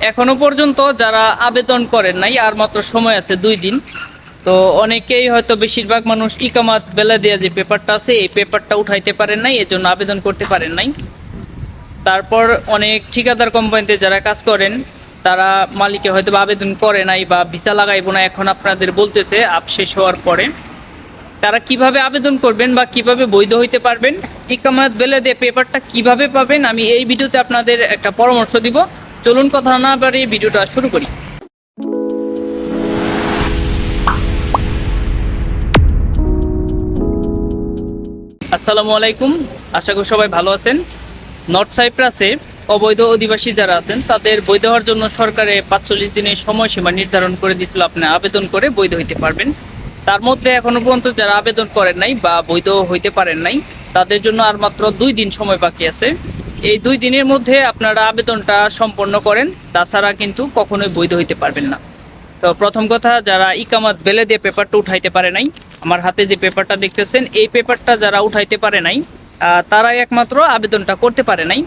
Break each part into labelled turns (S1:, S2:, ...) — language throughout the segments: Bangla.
S1: এখনো পর্যন্ত যারা আবেদন করেন নাই আর মাত্র সময় আছে 2 দিন। তো অনেকেই হয়তো বেশিরভাগ মানুষ ইকামাত বেলাদিয়া যে পেপারটা আছে এই পেপারটা উঠাইতে পারেন নাই, এজন্য আবেদন করতে পারেন নাই। তারপর অনেক ঠিকাদার কোম্পানিতে যারা কাজ করেন তারা মালিকে হয়তো আবেদন করে নাই বা ভিসা লাগাইবো না, এখন আপনাদের বলতেছে আপ শেষ হওয়ার পরে তারা কিভাবে আবেদন করবেন বা কিভাবে বৈধ হইতে পারবেন, ইকামাত বেলাদিয়া পেপারটা কিভাবে পাবেন, আমি এই ভিডিওতে আপনাদের একটা পরামর্শ দিব। চলুন কথা না বাড়িয়ে ভিডিওটা শুরু করি। আসসালামু আলাইকুম, আশা করি সবাই ভালো আছেন। নর্থ সাইপ্রাসে অবৈধ অধিবাসী যারা আছেন তাদের বৈধ হওয়ার জন্য সরকারে 45 দিনের সময়সীমা নির্ধারণ করে দিয়েছিল, আপনি আবেদন করে বৈধ হইতে পারবেন। তার মধ্যে এখনো পর্যন্ত যারা আবেদন করেন নাই বা বৈধ হইতে পারেন নাই তাদের জন্য আর মাত্র 2 দিন সময় বাকি আছে। এই 2 দিনের মধ্যে আপনারা আবেদনটা সম্পন্ন করেন, তাছাড়া কিন্তু কখনোই বৈধ হইতে পারবেন না। তো প্রথম কথা, যারা ইকামাত বেলাদিয়া পেপারটা উঠাইতে পারে নাই, আমার হাতে যে পেপারটা দেখতেছেন এই পেপারটা যারা উঠাইতে পারে নাই তারাই একমাত্র আবেদনটা করতে পারে নাই।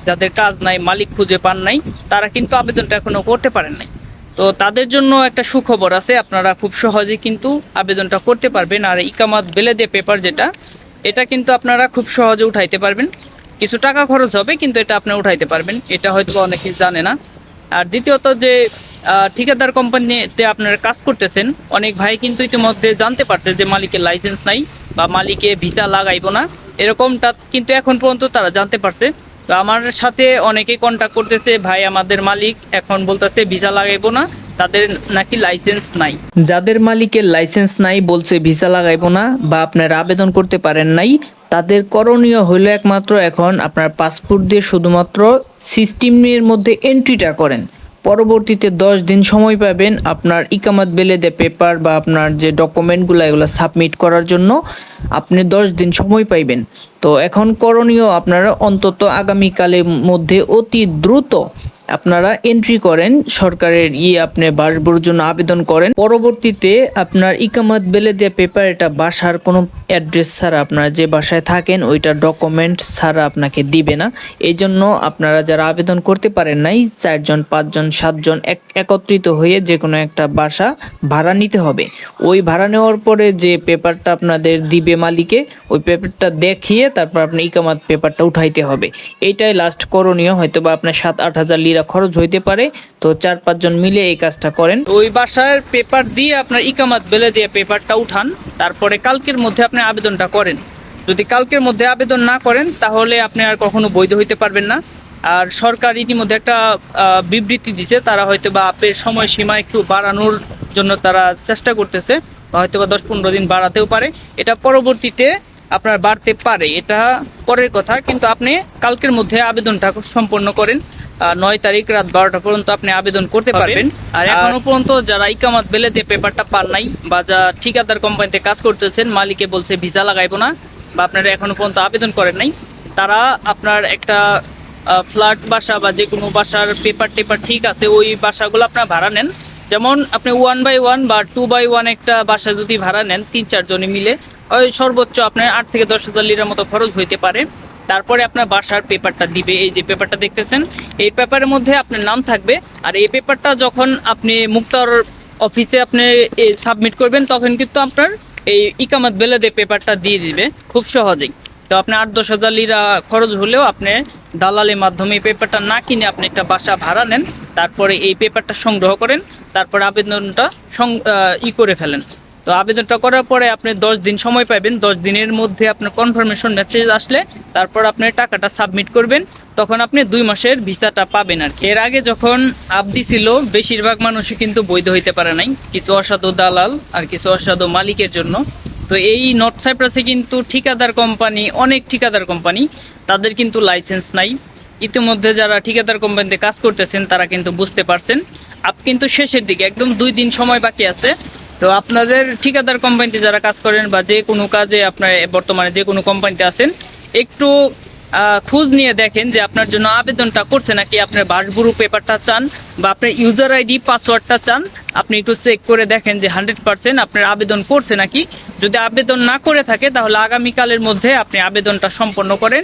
S1: যাদের কাজ নাই, মালিক খুঁজে পান নাই, তারা কিন্তু আবেদনটা এখনো করতে পারেন নাই। তো তাদের জন্য একটা সুখবর আছে, আপনারা খুব সহজে কিন্তু আবেদনটা করতে পারবেন। আর ইকামাত বেলাদিয়া পেপার যেটা, এটা কিন্তু আপনারা খুব সহজে উঠাইতে পারবেন। কিছু টাকা খরচ হবে কিন্তু এটা আপনি উঠাইতে পারবেন, এটা হয়তো অনেকেই জানে না। আর দ্বিতীয়ত, যে ঠিকাদার কোম্পানিতে আপনারা কাজ করতেছেন, অনেক ভাই কিন্তু ইতিমধ্যে জানতে পারছে যে মালিকের লাইসেন্স নাই বা মালিকে ভিসা লাগাইবো না, এরকমটা কিন্তু এখন পর্যন্ত তারা জানতে পারছে। তো আমার সাথে অনেকেই কন্ট্যাক্ট করতেছে, ভাই আমাদের মালিক এখন বলতেছে ভিসা লাগাইবো না, তাদের নাকি লাইসেন্স নাই। যাদের মালিকের লাইসেন্স নাই বলছে ভিসা লাগাইবো না বা আপনারা আবেদন করতে পারেন নাই, তাদের করণীয় হলো একমাত্র এখন আপনার পাসপোর্ট দিয়ে শুধুমাত্র সিস্টেমের মধ্যে এন্ট্রিটা করেন। পরবর্তীতে 10 দিন সময় পাবেন আপনার ইকামাত বেলাদিয়া পেপার বা আপনার যে ডকুমেন্টগুলো এগুলো সাবমিট করার জন্য আপনি 10 দিন সময় পাইবেন। তো এখন করণীয়, আপনারা অন্তত আগামীকালের মধ্যে অতি দ্রুত আপনারা এন্ট্রি করেন, সরকারের আপনি বাসবোর জন্য আবেদন করেন। পরবর্তীতে আপনার ইকামাত বেলাদিয়া পেপার এটা বাসার কোনো অ্যাড্রেস ছাড়া, আপনারা যে বাসায় থাকেন ওইটা ডকুমেন্ট ছাড়া আপনাকে দিবে না। এই জন্য আপনারা যারা আবেদন করতে পারেন নাই, 4 জন 5 জন 7 জন একত্রিত হয়ে যে কোনো একটা বাসা ভাড়া নিতে হবে। ওই ভাড়া নেওয়ার পরে যে পেপারটা আপনাদের দিবে মালিকে, ওই পেপারটা দেখিয়ে তারপর আপনি ইকামাত পেপারটা উঠাইতে হবে। এইটাই লাস্ট করণীয়। হয়তো বা আপনার 7-8 হাজার লিরা খরচ হইতে পারে, তো 4-5 জন মিলে এই কাজটা করেন। ওই বাসার পেপার দিয়ে আপনার ইকামাত বেলাদিয়া পেপারটা উঠান, তারপরে কালকের মধ্যে আপনি আবেদনটা করেন। যদি কালকের মধ্যে আবেদন না করেন তাহলে আপনি আর কখনো বৈধ হইতে পারবেন না। আর সরকার ইতিমধ্যে একটা বিবৃতি দিছে, তারা হয়তো বা আপনার সময়সীমা একটু বাড়ানোর জন্য তারা চেষ্টা করতেছে, হয়তো বা 10-15 দিন বাড়াতেও পারে, এটা পরবর্তীতে আপনার বাড়তে পারে, এটা পরের কথা। কিন্তু আপনি কালকের মধ্যে আবেদনটা সম্পন্ন করেন, 9 তারিখ রাত 12টা পর্যন্ত আপনি আবেদন করতে পারবেন। আর এখনো পর্যন্ত যারা ইকামাত বেলাদিয়া পেপারটা পান নাই বা যা ঠিকাদার কোম্পানিতে কাজ করতেছেন, মালিকে বলছে ভিসা লাগাইবো না বা আপনারা এখনো পর্যন্ত আবেদন করেন নাই, তারা আপনার একটা ফ্ল্যাট বাসা বা যে কোনো বাসার পেপার টেপার ঠিক আছে ওই বাসাগুলো আপনার ভাড়া নেন। যেমন আপনি 1/1 বা 2/1 একটা বাসা যদি ভাড়া নেন 3-4 জনে মিলে, ওই সর্বোচ্চ আপনার 8 থেকে 10 হাজার লিরার মতো খরচ হইতে পারে। তারপরে আপনার বাসার পেপারটা দিবে, এই যে পেপারটা দেখতেছেন এই পেপারের মধ্যে আপনার নাম থাকবে। আর এই পেপারটা যখন আপনি মুক্তার অফিসে আপনি সাবমিট করবেন তখন কিন্তু আপনার এই ইকামাত বেলাদিয়া পেপারটা দিয়ে দিবে খুব সহজেই। তো আপনি 8-10 হাজার লিরা খরচ হলেও আপনি দালালের মাধ্যমে এই পেপারটা না কিনে আপনি একটা বাসা ভাড়া নেন, তারপরে এই পেপারটা সংগ্রহ করেন, তারপর আবেদনটা করে ফেলেন। তো আবেদনটা করার পরে আপনি 10 দিন সময় পাবেন, 10 দিনের মধ্যে আপনার কনফার্মেশন মেসেজ আসলে তারপর আপনি টাকাটা সাবমিট করবেন, তখন আপনি 2 মাসের ভিসাটা পাবেন। আর এর আগে যখন আবদি ছিল বেশিরভাগ মানুষই কিন্তু বৈধ হইতে পারে নাই, কিছু অসাধু দালাল আর কিছু অসাধু মালিকের জন্য। তো এই নর্থ সাইপ্রাসে কিন্তু ঠিকাদার কোম্পানি, অনেক ঠিকাদার কোম্পানি, তাদের কিন্তু লাইসেন্স নাই। ইতিমধ্যে যারা ঠিকাদার কোম্পানিতে কাজ করতেছেন তারা কিন্তু বুঝতে পারছেন, কিন্তু শেষের দিকে একদম 2 দিন সময় বাকি আছে। তো আপনাদের ঠিকাদার কোম্পানিতে যারা কাজ করেন বা যে কোনো কাজে আপনার বর্তমানে যে কোনো কোম্পানিতে আছেন, একটু খোঁজ নিয়ে দেখেন যে আপনার জন্য আবেদনটা করছে নাকি, আপনার বাসগুরু পেপারটা চান বা আপনার ইউজার আইডি পাসওয়ার্ডটা চান, আপনি একটু চেক করে দেখেন যে 100% আপনার আবেদন করছে নাকি। যদি আবেদন না করে থাকে তাহলে আগামীকালের মধ্যে আপনি আবেদনটা সম্পন্ন করেন।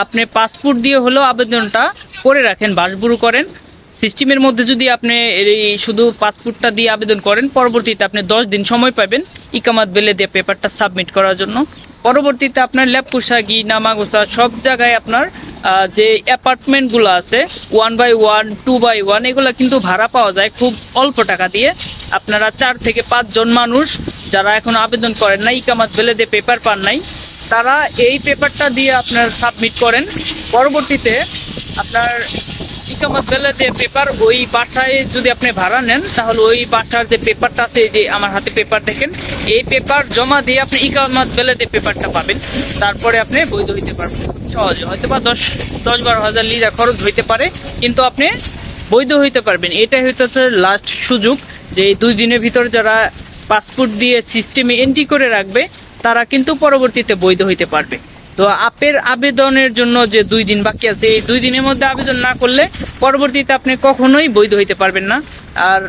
S1: আপনি পাসপোর্ট দিয়ে হলেও আবেদনটা করে রাখেন, বাসগুরু করেন, সিস্টেমের মধ্যে যদি আপনি এই শুধু পাসপোর্টটা দিয়ে আবেদন করেন, পরবর্তীতে আপনি 10 দিন সময় পাবেন ইকামাত বেলেদে পেপারটা সাবমিট করার জন্য। পরবর্তীতে আপনার ল্যাবকুশাগি, নামাগুসা সব জায়গায় আপনার যে অ্যাপার্টমেন্টগুলো আছে 1x1, 2x1 এগুলো কিন্তু ভাড়া পাওয়া যায় খুব অল্প টাকা দিয়ে। আপনারা 4 থেকে 5 জন মানুষ যারা এখন আবেদন করেন না, ইকামাত বেলেদে পেপার পান নাই, তারা এই পেপারটা দিয়ে আপনার সাবমিট করেন। পরবর্তীতে আপনার ইকামাত বেলেদে পেপার ওই বাসায় যদি আপনি ভাড়া নেন, তাহলে ওই বাসার যে পেপারটা আছে, যে আমার হাতে পেপার দেখেন, এই পেপার জমা দিয়ে আপনি ইকামাত বেলেদে পেপারটা পাবেন। তারপরে আপনি বৈধ হইতে পারবেন সহজে। হয়তো বা 10-12 হাজার লিরা খরচ হইতে পারে, কিন্তু আপনি বৈধ হইতে পারবেন। এটাই হচ্ছে লাস্ট সুযোগ, যে এই 2 দিনের ভিতর যারা পাসপোর্ট দিয়ে সিস্টেমে এন্ট্রি করে রাখবে, তারা কিন্তু পরবর্তীতে বৈধ হইতে পারবে। তো আপের আবেদনের জন্য যে 2 দিন বাকি আছে, এই 2 দিনের মধ্যে আবেদন না করলে পরবর্তীতে আপনি কখনোই বৈধ হইতে পারবেন না। আর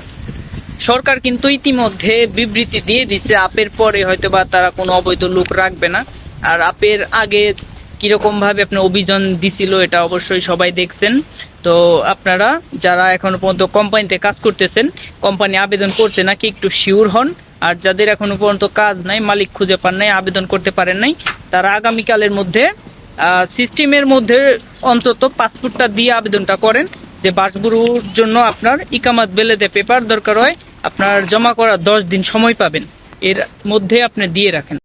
S1: সরকার কিন্তু ইতিমধ্যে বিবৃতি দিয়ে দিছে, আপের পরে হয়তো বা তারা কোনো অবৈধ লোক রাখবে না। আর আপের আগে কিরকম ভাবে আপনার অভিযান দিছিল, এটা অবশ্যই সবাই দেখছেন। তো আপনারা যারা এখনো পর্যন্ত কোম্পানিতে কাজ করতেছেন, কোম্পানি আবেদন করছে নাকি একটু শিওর হন। আর যাদের এখনো পর্যন্ত কাজ নাই, মালিক খুঁজে পান নাই, আবেদন করতে পারেন নাই, তারা আগামীকালের মধ্যে সিস্টেমের মধ্যে অন্তত পাসপোর্টটা দিয়ে আবেদনটা করেন। যে বাসগুরুর জন্য আপনার ইকামাত বেলেদে পেপার দরকার হয়, আপনার জমা করা 10 দিন সময় পাবেন, এর মধ্যে আপনি দিয়ে রাখেন।